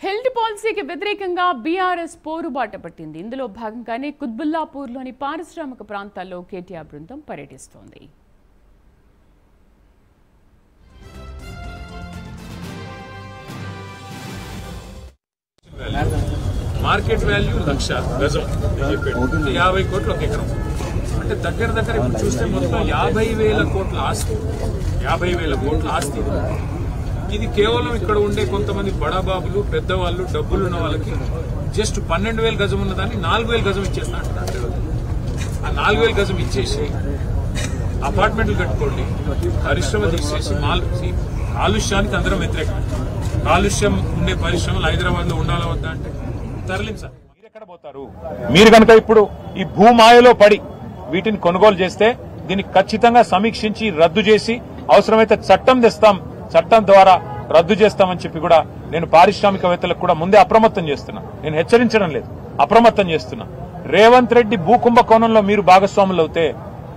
Health పాలసీకి వ్యతిరేకంగా BRS పోరుబాట పట్టింది. ఇందులో భాగంగానే కుత్బుల్లాపూర్లోని పారిశ్రామిక ప్రాంతాల్లో కేటీఆర్ బృందం పర్యటిస్తోంది. మార్కెట్ వాల్యూ 1,00,000 గజం 50 కోట్లు ఒక ఎకరం అంటే దగ్గర ఇప్పుడు చూస్తే మొత్తం 50,000 కోట్ల ఆస్తి 50,000 కోట్ల ఆస్తి. ఇది కేవలం ఇక్కడ ఉండే కొంతమంది బడాబాబులు పెద్దవాళ్ళు డబ్బులు ఉన్న వాళ్ళకి జస్ట్ 12,000 గజం ఉన్నదాన్ని 4,000 గజం ఇచ్చేస్తా అంటున్నారు. ఆ 4,000 గజం ఇచ్చేసి అపార్ట్మెంట్లు కట్టుకోండి, పరిశ్రమ తీసేసి కాలుష్యానికి అందరం వ్యతిరేకం. కాలుష్యం ఉండే పరిశ్రమలు హైదరాబాద్ లో ఉండాలా వద్దా అంటే తరలించాలి. మీరు ఎక్కడ పోతారు? మీరు కనుక ఇప్పుడు ఈ భూమాయలో పడి వీటిని కొనుగోలు చేస్తే దీన్ని ఖచ్చితంగా సమీక్షించి రద్దు చేసి అవసరమైతే చట్టం తెస్తాం, చట్టం ద్వారా రద్దు చేస్తామని చెప్పి కూడా నేను పారిశ్రామికవేత్తలకు కూడా ముందే అప్రమత్తం చేస్తున్నా. నేను హెచ్చరించడం లేదు, అప్రమత్తం చేస్తున్నా. రేవంత్ రెడ్డి భూకుంభకోణంలో మీరు భాగస్వాములు అవుతే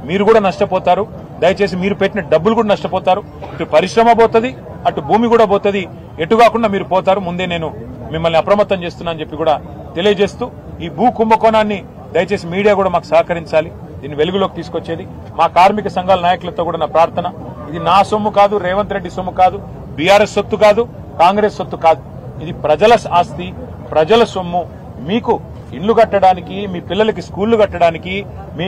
మీరు కూడా నష్టపోతారు. దయచేసి మీరు పెట్టిన డబ్బులు కూడా నష్టపోతారు. ఇటు పరిశ్రమ పోతుంది, అటు భూమి కూడా పోతుంది. ఎటు కాకుండా మీరు పోతారు. ముందే నేను మిమ్మల్ని అప్రమత్తం చేస్తున్నా అని చెప్పి కూడా తెలియజేస్తూ ఈ భూ కుంభకోణాన్ని దయచేసి మీడియా కూడా మాకు సహకరించాలి. దీన్ని వెలుగులోకి తీసుకొచ్చేది మా కార్మిక సంఘాల నాయకులతో కూడా నా ప్రార్థన. ఇది నా సొమ్ము కాదు, రేవంత్ రెడ్డి సొమ్ము కాదు, బీఆర్ఎస్ సొత్తు కాదు, కాంగ్రెస్ సొత్తు కాదు. ఇది ప్రజల ఆస్తి, ప్రజల సొమ్ము. మీకు ఇళ్లు కట్టడానికి, మీ పిల్లలకి స్కూళ్లు కట్టడానికి, మీ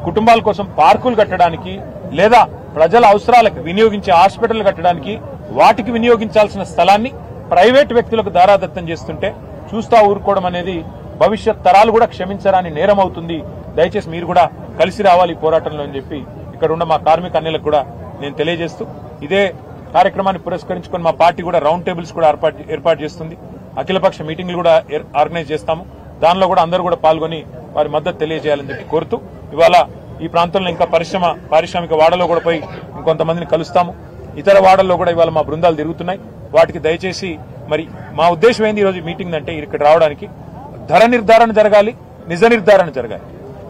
కుటుంబాల కోసం పార్కులు కట్టడానికి, లేదా ప్రజల అవసరాలకు వినియోగించే హాస్పిటల్ కట్టడానికి వాటికి వినియోగించాల్సిన స్థలాన్ని ప్రైవేట్ వ్యక్తులకు దారాదత్తం చేస్తుంటే చూస్తా ఊరుకోవడం అనేది భవిష్యత్ తరాలు కూడా క్షమించరాని నేరం అవుతుంది. దయచేసి మీరు కూడా కలిసి రావాలి ఈ పోరాటంలో అని చెప్పి ఇక్కడ ఉన్న మా కార్మిక అన్యులకు కూడా నేను తెలియజేస్తూ ఇదే కార్యక్రమాన్ని పురస్కరించుకొని మా పార్టీ కూడా రౌండ్ టేబుల్స్ కూడా ఏర్పాటు చేస్తుంది. అఖిలపక్ష మీటింగ్లు కూడా ఆర్గనైజ్ చేస్తాము. దానిలో కూడా అందరూ కూడా పాల్గొని వారి మద్దతు తెలియజేయాలని చెప్పి కోరుతూ ఇవాళ ఈ ప్రాంతంలో ఇంకా పారిశ్రామిక వాడలో కూడా పోయి ఇంకొంతమందిని కలుస్తాము. ఇతర వాడల్లో కూడా ఇవాళ మా బృందాలు తిరుగుతున్నాయి. వాటికి దయచేసి మరి మా ఉద్దేశం ఏంది ఈరోజు మీటింగ్ అంటే ఇక్కడ రావడానికి ధర నిర్ధారణ జరగాలి, నిజ నిర్ధారణ జరగాలి.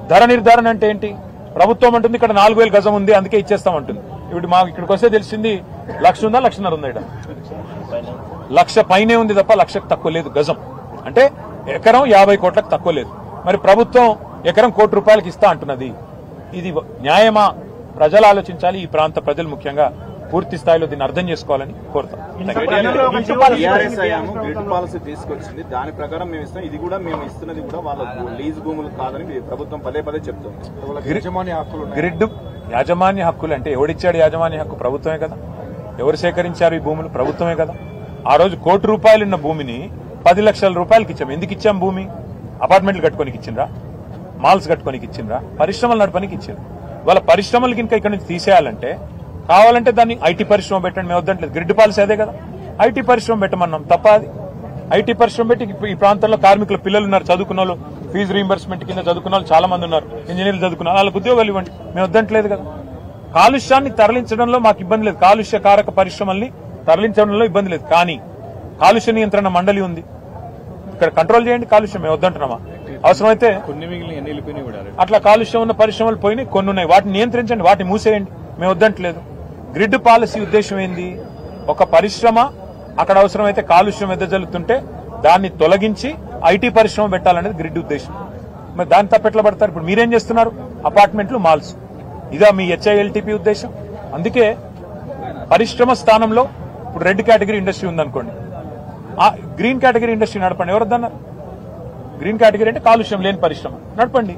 ధర నిర్ధారణ అంటే ఏంటి? ప్రభుత్వం అంటుంది ఇక్కడ 4,000 గజం ఉంది అందుకే ఇచ్చేస్తామంటుంది. ఇప్పుడు మాకు ఇక్కడికి వస్తే తెలిసింది 1,00,000 ఉందా, 1,00,000 ఉందా? ఇక్కడ 1,00,000 పైనే ఉంది తప్ప 1,00,000కు తక్కువ లేదు గజం. అంటే ఎకరం 50 కోట్లకు తక్కువ లేదు. మరి ప్రభుత్వం ఎకరం ₹1 కోటి ఇస్తా అంటున్నది. ఇది న్యాయమా? ప్రజలు ఆలోచించాలి. ఈ ప్రాంత ప్రజలు ముఖ్యంగా పూర్తి స్థాయిలో దీన్ని అర్థం చేసుకోవాలని కోరుతాం. పాలసీ తీసుకొచ్చింది, దాని ప్రకారం మేము ఇస్తాం. ఇది కూడా మేము ఇస్తున్నది కూడా వాళ్ళ లీజ్ భూములు కాదని ప్రభుత్వం పదే చెప్తుంది. గ్రిడ్ యాజమాన్య హక్కులు అంటే ఎవడిచ్చాడు యాజమాన్య హక్కు? ప్రభుత్వమే కదా. ఎవరు సేకరించారు ఈ భూములు? ప్రభుత్వమే కదా. ఆ రోజు ₹1 కోటి ఉన్న భూమిని 10 లక్షల రూపాయలకి ఇచ్చాం. ఎందుకు ఇచ్చాం? భూమి అపార్ట్మెంట్లు కట్టుకోనికి ఇచ్చిండ్రా, మాల్స్ కట్టుకోనికి ఇచ్చిండ్రా, పరిశ్రమలు నడపనికి ఇచ్చారు. వాళ్ళ పరిశ్రమలకి ఇంకా ఇక్కడ నుంచి తీసేయాలంటే కావాలంటే దాన్ని ఐటీ పరిశ్రమ పెట్టండి, మేము వద్దంటలేదు. గ్రిడ్ పాలసీ అదే కదా, ఐటీ పరిశ్రమ పెట్టమన్నాం. తప్ప అది ఐటీ పరిశ్రమ పెట్టి ఈ ప్రాంతంలో కార్మికుల పిల్లలు ఉన్నారు, చదువుకున్న వాళ్ళు, ఫీజు రీయింబర్స్మెంట్ కింద చదువుకున్న వాళ్ళు చాలా మంది ఉన్నారు, ఇంజనీర్లు చదువుకున్న వాళ్ళకి ఉద్యోగాలు ఇవ్వండి, మేము వద్దంటలేదు కదా. కాలుష్యాన్ని తరలించడంలో మాకు ఇబ్బంది లేదు, కాలుష్య కారక పరిశ్రమల్ని తరలించడంలో ఇబ్బంది లేదు. కానీ కాలుష్య నియంత్రణ మండలి ఉంది, ఇక్కడ కంట్రోల్ చేయండి. కాలుష్యం మేము వద్దంటున్నామా? అవసరమైతే అట్లా కాలుష్యం ఉన్న పరిశ్రమలు పోయినాయి, కొన్ని ఉన్నాయి, వాటిని నియంత్రించండి, వాటిని మూసేయండి, మేము వద్దంటలేదు. గ్రిడ్ పాలసీ ఉద్దేశం ఏంది? ఒక పరిశ్రమ అక్కడ అవసరమైతే కాలుష్యం వెదజల్లుతుంటే దాన్ని తొలగించి ఐటీ పరిశ్రమ పెట్టాలనేది గ్రిడ్ ఉద్దేశం. మరి దాన్ని తప్పెట్లా పడతారు? ఇప్పుడు మీరేం చేస్తున్నారు? అపార్ట్మెంట్లు, మాల్స్, ఇదా మీ హెచ్ఐఎల్టీపీ ఉద్దేశం? అందుకే పరిశ్రమ స్థానంలో ఇప్పుడు రెడ్ కేటగిరీ ఇండస్ట్రీ ఉందనుకోండి, ఆ గ్రీన్ కేటగిరీ ఇండస్ట్రీ నడపండి. ఎవరొద్దన్నారు? గ్రీన్ కేటగిరీ అంటే కాలుష్యం లేని పరిశ్రమ నడపండి.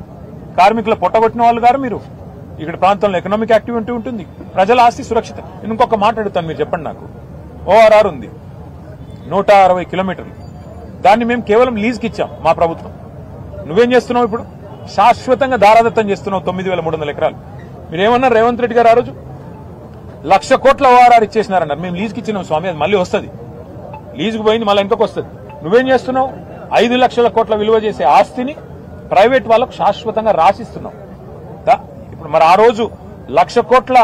కార్మికుల పొట్టగొట్టిన వాళ్ళు గారు మీరు. ఇక్కడ ప్రాంతంలో ఎకనామిక్ యాక్టివిటీ ఉంటుంది, ప్రజల ఆస్తి సురక్షిత. నేను ఇంకొక మాట అడుగుతాను, మీరు చెప్పండి నాకు. ఓఆర్ఆర్ ఉంది 160 కిలోమీటర్లు, దాన్ని మేము కేవలం లీజ్కి ఇచ్చాం మా ప్రభుత్వం. నువ్వేం చేస్తున్నావు? ఇప్పుడు శాశ్వతంగా దారాదత్తం చేస్తున్నావు 9,300 ఎకరాలు. మీరేమన్నారు రేవంత్ రెడ్డి గారు? ఆ రోజు 1,00,000 కోట్ల ఓఆర్ఆర్ ఇచ్చేసినారన్నారు. మేము లీజ్కి ఇచ్చినాం స్వామి, అది మళ్ళీ వస్తుంది, లీజుకు పోయింది మళ్ళీ ఇంకొక వస్తుంది. నువ్వేం చేస్తున్నావు? 5 లక్షల కోట్ల విలువ చేసే ఆస్తిని ప్రైవేట్ వాళ్ళకు శాశ్వతంగా రాసిస్తున్నావు. ఇప్పుడు మరి ఆ రోజు 1,00,000 కోట్ల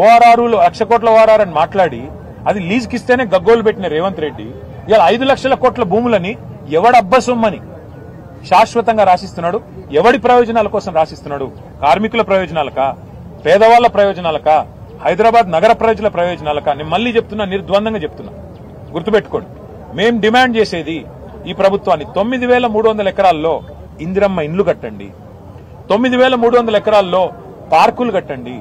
ఓఆర్ఆర్ 1,00,000 కోట్ల ఓఆర్ఆర్ అని మాట్లాడి అది లీజుకి ఇస్తేనే గగ్గోలు పెట్టిన రేవంత్ రెడ్డి ఇలా 5 లక్షల కోట్ల భూములని ఎవడబ్బసొమ్మని శాశ్వతంగా రాసిస్తున్నాడు. ఎవడి ప్రయోజనాల కోసం రాసిస్తున్నాడు? కార్మికుల ప్రయోజనాలకా, పేదవాళ్ల ప్రయోజనాలకా, హైదరాబాద్ నగర ప్రజల ప్రయోజనాలకా? నేను మళ్లీ చెప్తున్నా, నిర్ద్వందంగా చెప్తున్నా, గుర్తుపెట్టుకోండి. మేం డిమాండ్ చేసేది ఈ ప్రభుత్వాన్ని 9,300 ఎకరాల్లో ఇందిరమ్మ ఇండ్లు కట్టండి, 9,300 ఎకరాల్లో పార్కులు కట్టండి,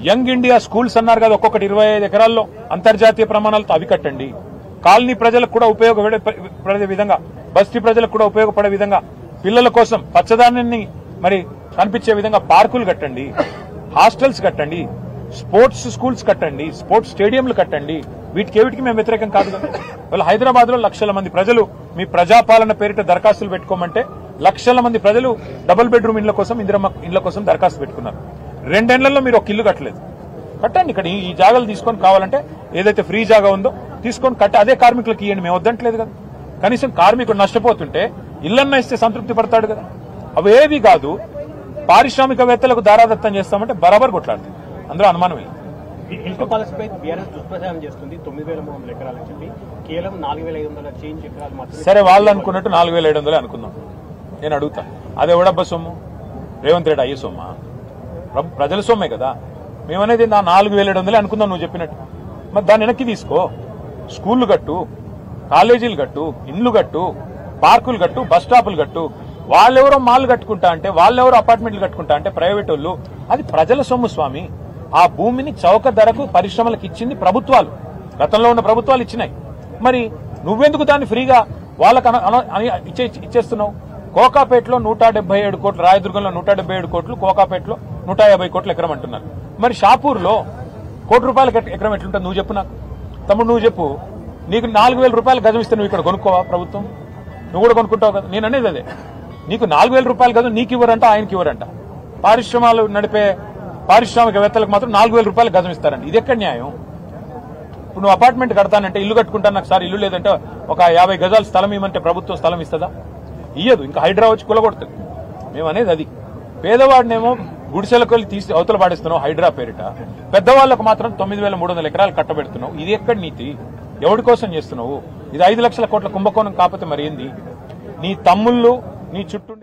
యంగ్ ఇండియా స్కూల్స్ అన్నారు కదా ఒక్కొక్కటి 25 ఎకరాల్లో అంతర్జాతీయ ప్రమాణాలతో అవి కట్టండి, కాలనీ ప్రజలకు కూడా ఉపయోగపడే విధంగా, బస్తీ ప్రజలకు కూడా ఉపయోగపడే విధంగా, పిల్లల కోసం పచ్చదనాన్ని మరి కనిపించే విధంగా పార్కులు కట్టండి, హాస్టల్స్ కట్టండి, స్పోర్ట్స్ స్కూల్స్ కట్టండి, స్పోర్ట్స్ స్టేడియంలు కట్టండి. వీటికి మేము వ్యతిరేకం కాదు కదా. వాళ్ళు హైదరాబాద్ లో లక్షల మంది ప్రజలు మీ ప్రజాపాలన పేరిట దరఖాస్తులు పెట్టుకోమంటే లక్షల మంది ప్రజలు డబుల్ బెడ్రూమ్ ఇళ్ల కోసం, ఇందిరమ్మ ఇళ్ల కోసం దరఖాస్తు పెట్టుకున్నారు. 2 ఏళ్లలో మీరు ఒక ఇల్లు కట్టలేదు. కట్టండి. ఇక్కడ ఈ జాగాలు తీసుకొని కావాలంటే ఏదైతే ఫ్రీ జాగా ఉందో తీసుకొని కట్టి అదే కార్మికులకు ఇవ్వండి. మేము వద్దంటలేదు కదా. కనీసం కార్మికుడు నష్టపోతుంటే ఇళ్లన్నా ఇస్తే సంతృప్తి పడతాడు కదా. అవేవి కాదు. పారిశ్రామికవేత్తలకు దారాదత్తం చేస్తామంటే బరాబర్ కొట్లాడుతుంది. అందులో అనుమానం లేదు. ఇసుక పాలసీపై బీఆర్ఎస్ దుష్ప్రచారం చేస్తుంది. 9,300 ఎకరాలని చెప్పి కేవలం 4,500 చేంజ్ ఎకరాలు మాత్రమే. సరే, వాళ్ళు అనుకున్నట్టు 4,700 అనుకుందాం. నేను అడుగుతా, అదే ఎవడబ్బా సొమ్ము? రేవంత్ రెడ్డి అయ్యే సొమ్మా? ప్రజల సొమ్మే కదా. మేమనేది నా 4,700 అనుకుందాం నువ్వు చెప్పినట్టు. మరి దాన్ని వెనక్కి తీసుకో. స్కూళ్లు కట్టు, కాలేజీలు కట్టు, ఇండ్లు కట్టు, పార్కులు కట్టు, బస్ స్టాపులు కట్టు. వాళ్ళెవరో మాల్ కట్టుకుంటా అంటే, వాళ్ళెవరో అపార్ట్మెంట్లు కట్టుకుంటా అంటే ప్రైవేట్ వాళ్ళు. అది ప్రజల సొమ్ము స్వామి. ఆ భూమిని చౌక ధరకు పరిశ్రమలకు ఇచ్చింది ప్రభుత్వాలు. గతంలో ఉన్న ప్రభుత్వాలు ఇచ్చినాయి. మరి నువ్వెందుకు దాన్ని ఫ్రీగా వాళ్ళకు ఇచ్చేస్తున్నావు? కోకాపేటలో 177 కోట్లు, రాయదుర్గంలో 177 కోట్లు, కోకాపేటలో 150 కోట్లు ఎకరం అంటున్నారు. మరి షాపూర్లో ₹1 కోటి ఎకరం ఎట్లుంటుంది? నువ్వు చెప్పు నాకు. తమ్ముడు నువ్వు చెప్పు. నీకు 4,000 రూపాయలు గజం ఇస్తే నువ్వు ఇక్కడ కొనుక్కోవా? ప్రభుత్వం నువ్వు కూడా కొనుక్కుంటావు కదా. నేను అనేది అదే. నీకు 4,000 రూపాయలు గజం నీకు ఇవ్వరంట, ఆయనకి ఇవ్వరంట. పరిశ్రమలు నడిపే పారిశ్రామికవేత్తలకు మాత్రం 4,000 రూపాయలు గజం ఇస్తారండి. ఇది ఎక్కడ న్యాయం? ఇప్పుడు నువ్వు అపార్ట్మెంట్ కడతానంటే, ఇల్లు కట్టుకుంటాను, నాకు సార్ ఇల్లు లేదంటే ఒక 50 గజాల స్థలం ఇవ్వమంటే ప్రభుత్వం స్థలం ఇస్తుందా? ఇయ్యదు. ఇంకా హైడ్రా వచ్చి కులగొడుతుంది. మేము అనేది అది. పేదవాడినేమో గుడిసెలకు వెళ్ళి తీసి అవతల పాడిస్తున్నావు హైడ్రా పేరిట. పెద్దవాళ్లకు మాత్రం 9,300 ఎకరాలు కట్టబెడుతున్నావు. ఇది ఎక్కడ నీతి? ఎవరి కోసం చేస్తున్నావు? ఇది 5 లక్షల కోట్ల కుంభకోణం కాకపోతే మరి ఏంది? నీ తమ్ముళ్ళు నీ చుట్టూ